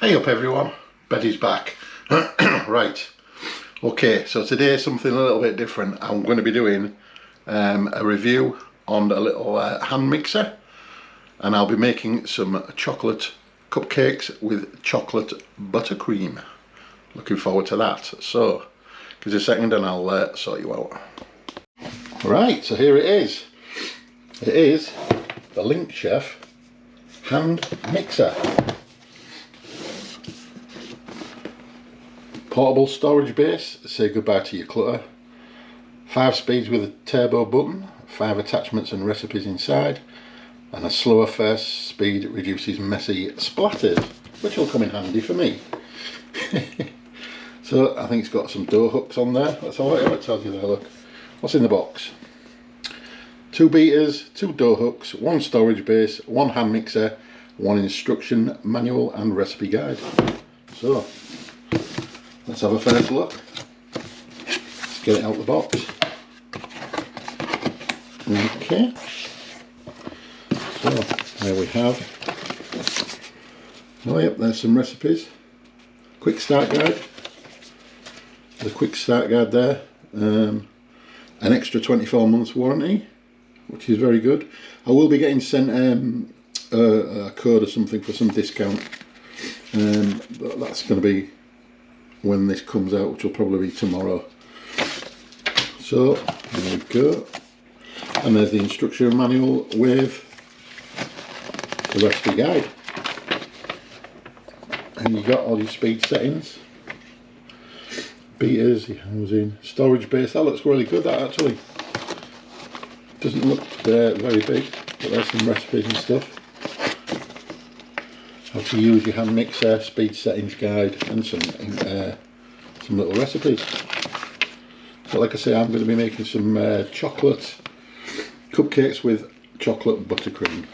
Hey up everyone, Betty's back. Right, okay, so today something a little bit different. I'm going to be doing a review on a little hand mixer, and I'll be making some chocolate cupcakes with chocolate buttercream. Looking forward to that. So give us a second and I'll sort you out. Right, so here it is. It is the Linkchef hand mixer. Portable storage base, say goodbye to your clutter. 5 speeds with a turbo button, 5 attachments and recipes inside, and a slower first speed reduces messy splatters, which will come in handy for me. So I think it's got some door hooks on there. That's all it tells you there, look. What's in the box? 2 beaters, 2 door hooks, 1 storage base, 1 hand mixer, 1 instruction manual and recipe guide. So let's have a first look. Let's get it out of the box. Okay. So there we have. Oh yep, there's some recipes. Quick start guide. The quick start guide there. An extra 24 months warranty, which is very good. I will be getting sent a code or something for some discount. But that's going to be when this comes out, which will probably be tomorrow. So there we go, and there's the instruction manual with the recipe guide, and you got all your speed settings, beaters, your housing, storage base. That looks really good, that actually. Doesn't look very big, but there's some recipes and stuff. How to use your hand mixer, speed settings guide, and some little recipes. So like I say, I'm going to be making some chocolate cupcakes with chocolate buttercream.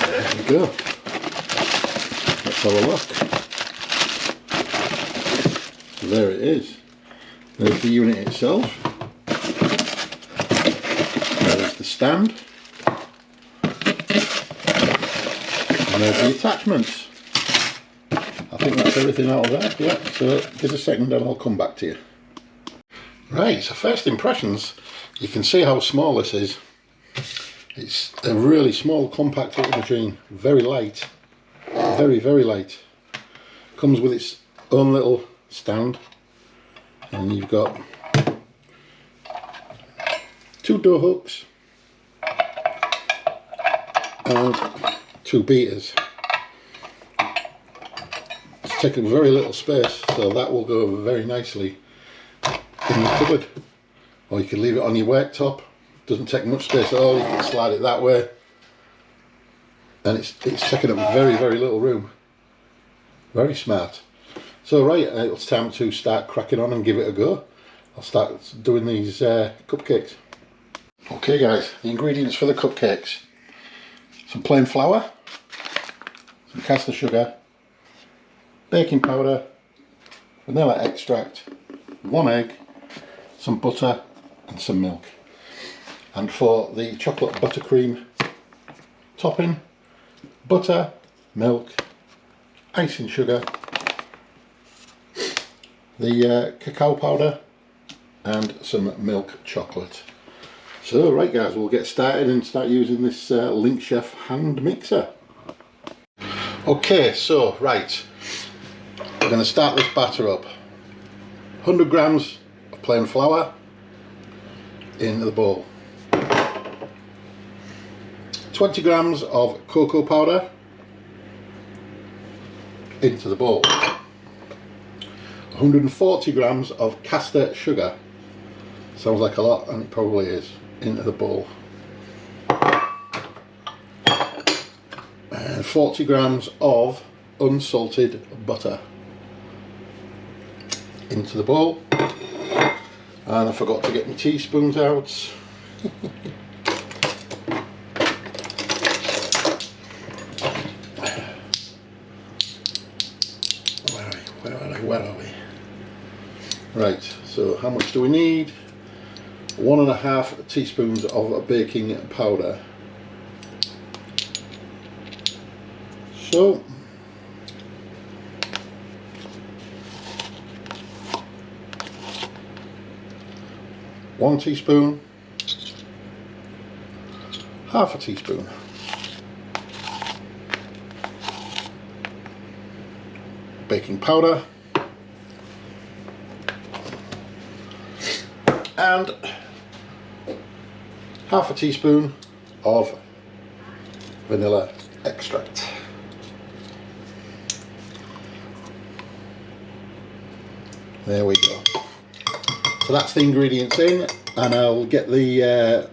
There we go. Let's have a look. So there it is. There's the unit itself. There's the stand. And there's the attachments. I think that's everything out of there. Yeah, so give us a second and I'll come back to you. Right, so first impressions, you can see how small this is. It's a really small, compact little machine. Very light. Very, very light. Comes with its own little stand. And you've got 2 door hooks. And 2 beaters. It's taken very little space, so that will go very nicely in the cupboard. Or you can leave it on your worktop. Doesn't take much space at all. You can slide it that way, and it's taking up very, very little room. Very smart. So right, it's time to start cracking on and give it a go. I'll start doing these cupcakes. Okay guys, the ingredients for the cupcakes: some plain flour, some caster sugar, baking powder, vanilla extract, 1 egg, some butter and some milk. And for the chocolate buttercream topping, butter, milk, icing sugar, the cacao powder and some milk chocolate. So right guys, we'll get started and start using this Linkchef hand mixer. Okay, so right, we're going to start this batter up. 100 grams of plain flour in the bowl. 20 grams of cocoa powder into the bowl. 140 grams of caster sugar. Sounds like a lot, and it probably is. Into the bowl. And 40 grams of unsalted butter into the bowl. And I forgot to get my teaspoons out. Where are we? Right, so how much do we need? 1.5 teaspoons of baking powder. So one teaspoon, half a teaspoon, baking powder, and half a teaspoon of vanilla extract. There we go. So that's the ingredients in, and I'll get the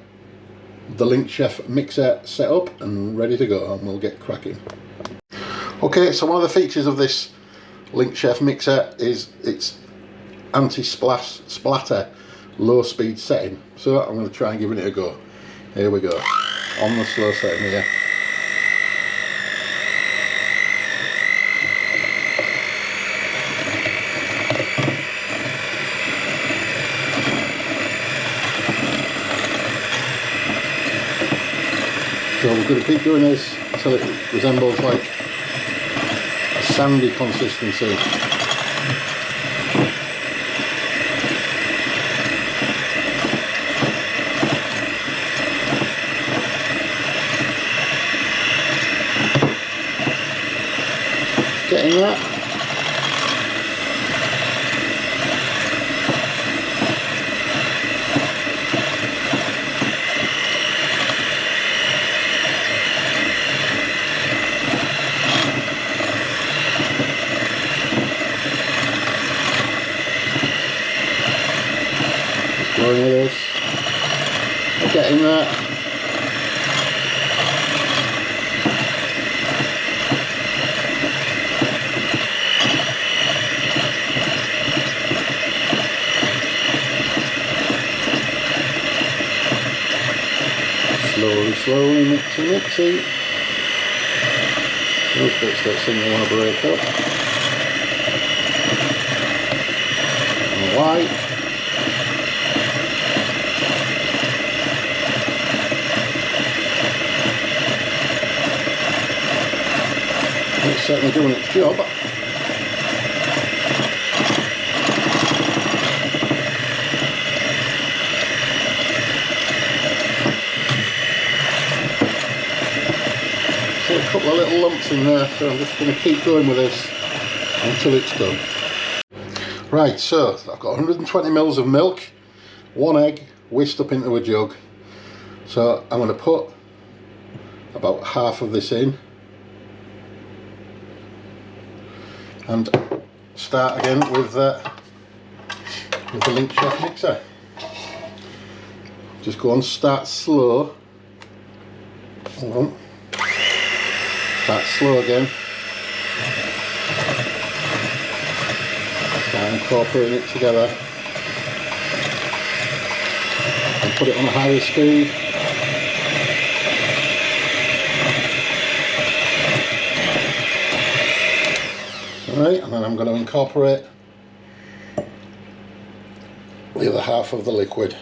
Linkchef mixer set up and ready to go, and we'll get cracking. Okay, so one of the features of this Linkchef mixer is its anti-splatter low speed setting. So I'm going to try and give it a go. Here we go, on the slow setting here. So we're going to keep doing this until it resembles like a sandy consistency. Getting that. Going with this, getting that. Slowly mixing. Those bits that seem to want to break up. And white. It's certainly doing its job. See a couple of little lumps in there, so I'm just going to keep going with this until it's done. Right, so I've got 120 ml of milk, 1 egg whisked up into a jug. So I'm going to put about half of this in. And start again with the Linkchef mixer. Just go on, start slow. Hold on. Start slow again. Start incorporating it together. And put it on a higher speed. Right, and then I'm going to incorporate the other half of the liquid.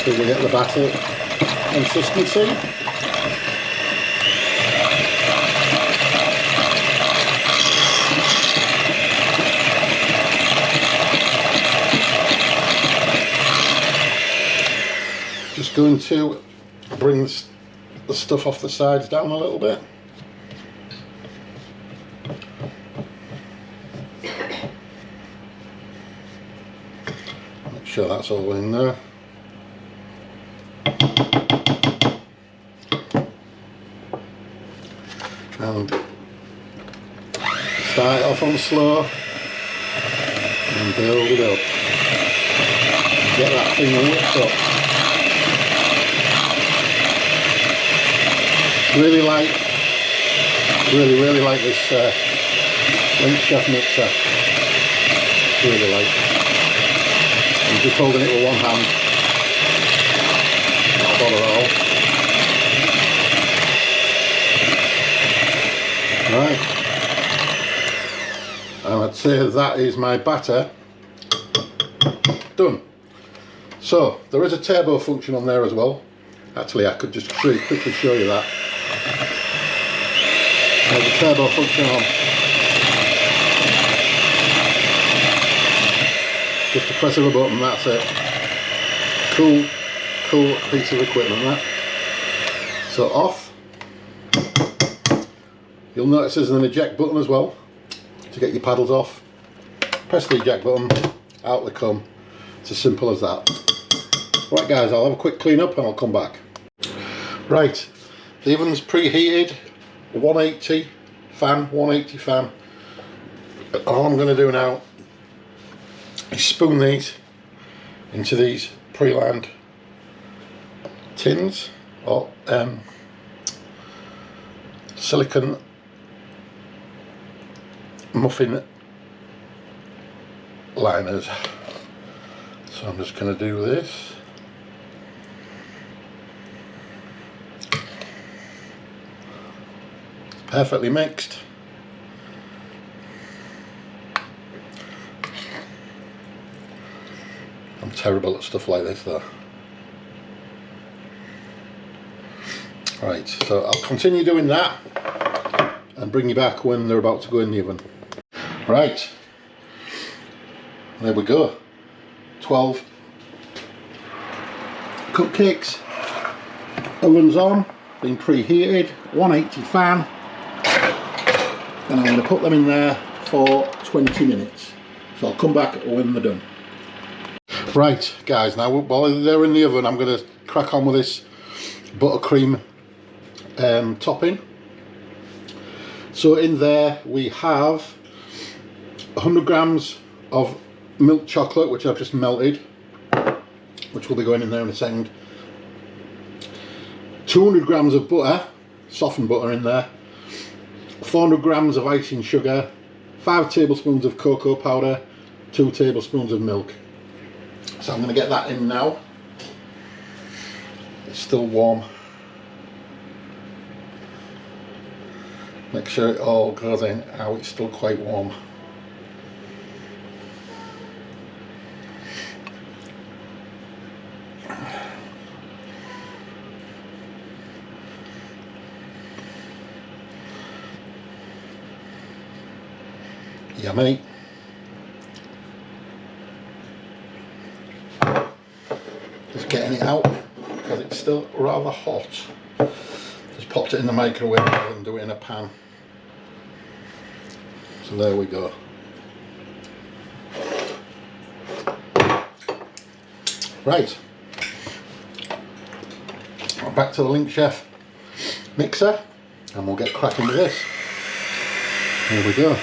So we get the batter consistency. Just going to bring the stuff off the sides down a little bit. Make sure that's all in there. And start off on slow and build it up. Get that thing whipped up. Really like this Linkchef mixer. Really like. I'm just holding it with one hand. Not bother at all. Right. And I'd say that is my batter done. So there is a turbo function on there as well. Actually, I could just quickly show you that. There's a turbo function on. Just the press of a button, that's it. Cool piece of equipment, that. So off. You'll notice there's an eject button as well to get your paddles off. Press the eject button, out they come. It's as simple as that. Right guys, I'll have a quick clean up and I'll come back. Right, the oven's preheated, 180 fan. All I'm going to do now is spoon these into these pre-lined tins or silicone muffin liners. So I'm just going to do this. Perfectly mixed. I'm terrible at stuff like this though. Right, so I'll continue doing that and bring you back when they're about to go in the oven. Right, there we go. 12 cupcakes. Oven's on, been preheated, 180 fan. And I'm going to put them in there for 20 minutes. So I'll come back when they're done. Right guys, now while they're in the oven I'm going to crack on with this buttercream topping. So in there we have 100 grams of milk chocolate, which I've just melted, which will be going in there in a second. 200 grams of butter, softened butter in there. 400 grams of icing sugar, 5 tablespoons of cocoa powder, 2 tablespoons of milk. So I'm going to get that in now. It's still warm. Make sure it all goes in. Ow, it's still quite warm. Yummy. Just getting it out because it's still rather hot. Just popped it in the microwave rather than do it in a pan. So there we go. Right. Back to the Linkchef mixer and we'll get cracking with this. There we go.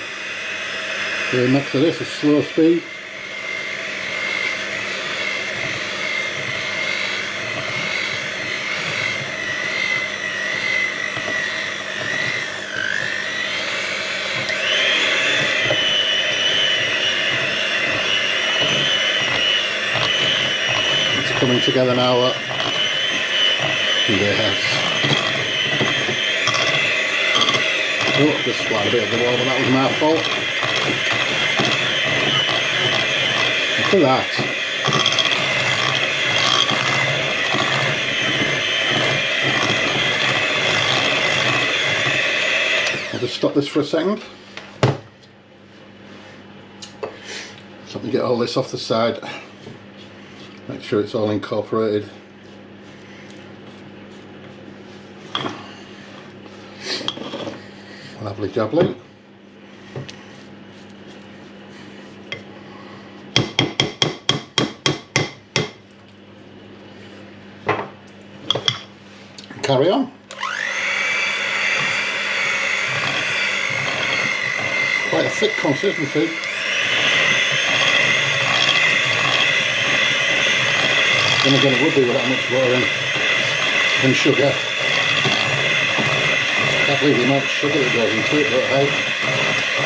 Doing next to this is slow speed. It's coming together now. Yes. Oh, just splattered a bit of the wall, but that was my fault. Look at that. I'll just stop this for a second. So let me get all this off the side. Make sure it's all incorporated. Lovely jubbly. Carry on. Quite a thick consistency. Then again, it would be with that much butter and sugar. I can't believe the amount of sugar that goes into it, but hey,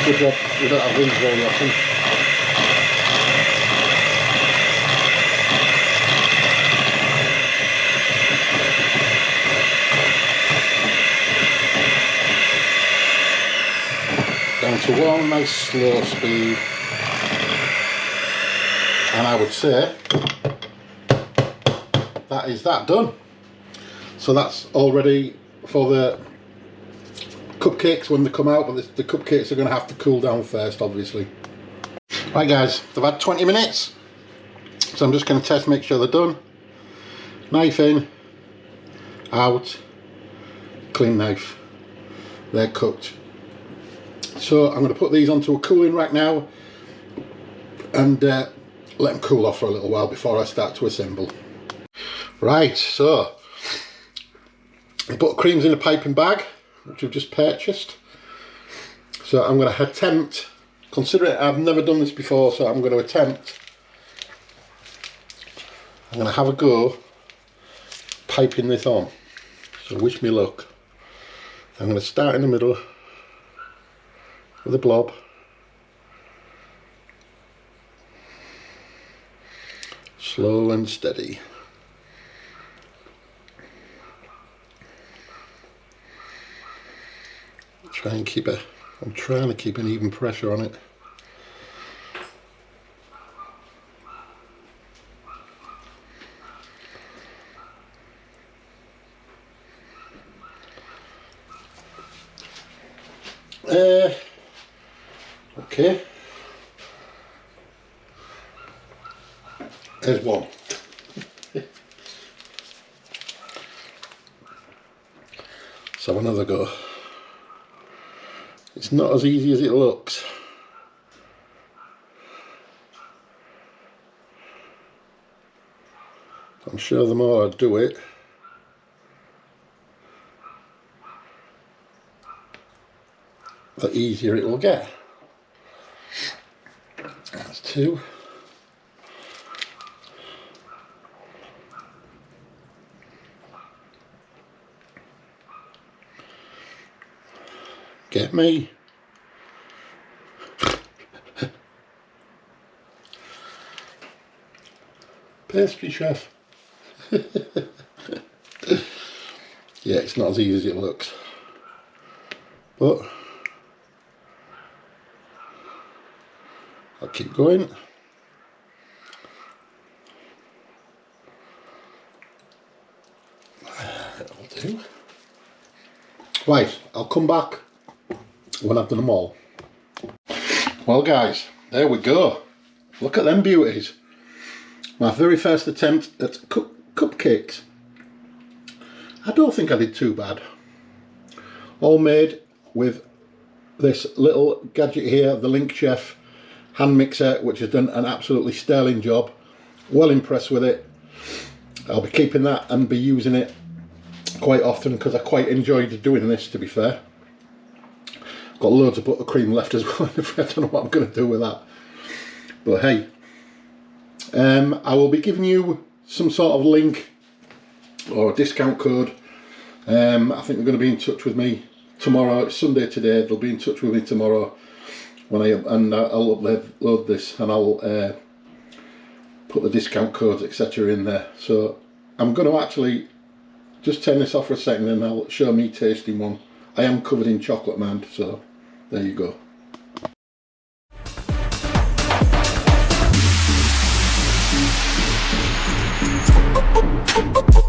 good job. We don't have these very often. to one nice slow speed, and I would say that is that done. So that's all ready for the cupcakes when they come out, but the cupcakes are going to have to cool down first, obviously. Right guys, they've had 20 minutes, so I'm just going to test, make sure they're done. Knife in, out, clean knife, they're cooked. So I'm going to put these onto a cooling rack now and let them cool off for a little while before I start to assemble. Right, so I put creams in a piping bag, which I've just purchased. So I'm going to attempt, consider it, I've never done this before, so I'm going to attempt, I'm going to have a go piping this on. So wish me luck. I'm going to start in the middle with a blob. Slow and steady. I'm trying to keep an even pressure on it. Okay. There's one. Let's have another go. It's not as easy as it looks. I'm sure the more I do it, the easier it will get. That's two. Get me. Pastry chef. Yeah, it's not as easy as it looks. But I'll keep going. That'll do. Right, I'll come back when I've done them all. Well guys, there we go. Look at them beauties. My very first attempt at cupcakes. I don't think I did too bad. All made with this little gadget here, the Linkchef hand mixer, which has done an absolutely sterling job. Well impressed with it. I'll be keeping that and be using it quite often because I quite enjoyed doing this, to be fair. Got loads of buttercream left as well. I don't know what I'm going to do with that. But hey, I will be giving you some sort of link or a discount code. I think they're going to be in touch with me tomorrow. It's Sunday today. They'll be in touch with me tomorrow when I'll upload this, and I'll put the discount codes etc. in there. So I'm going to actually just turn this off for a second and I'll show me tasting one. I am covered in chocolate, man, so there you go. Oh, oh, oh, oh.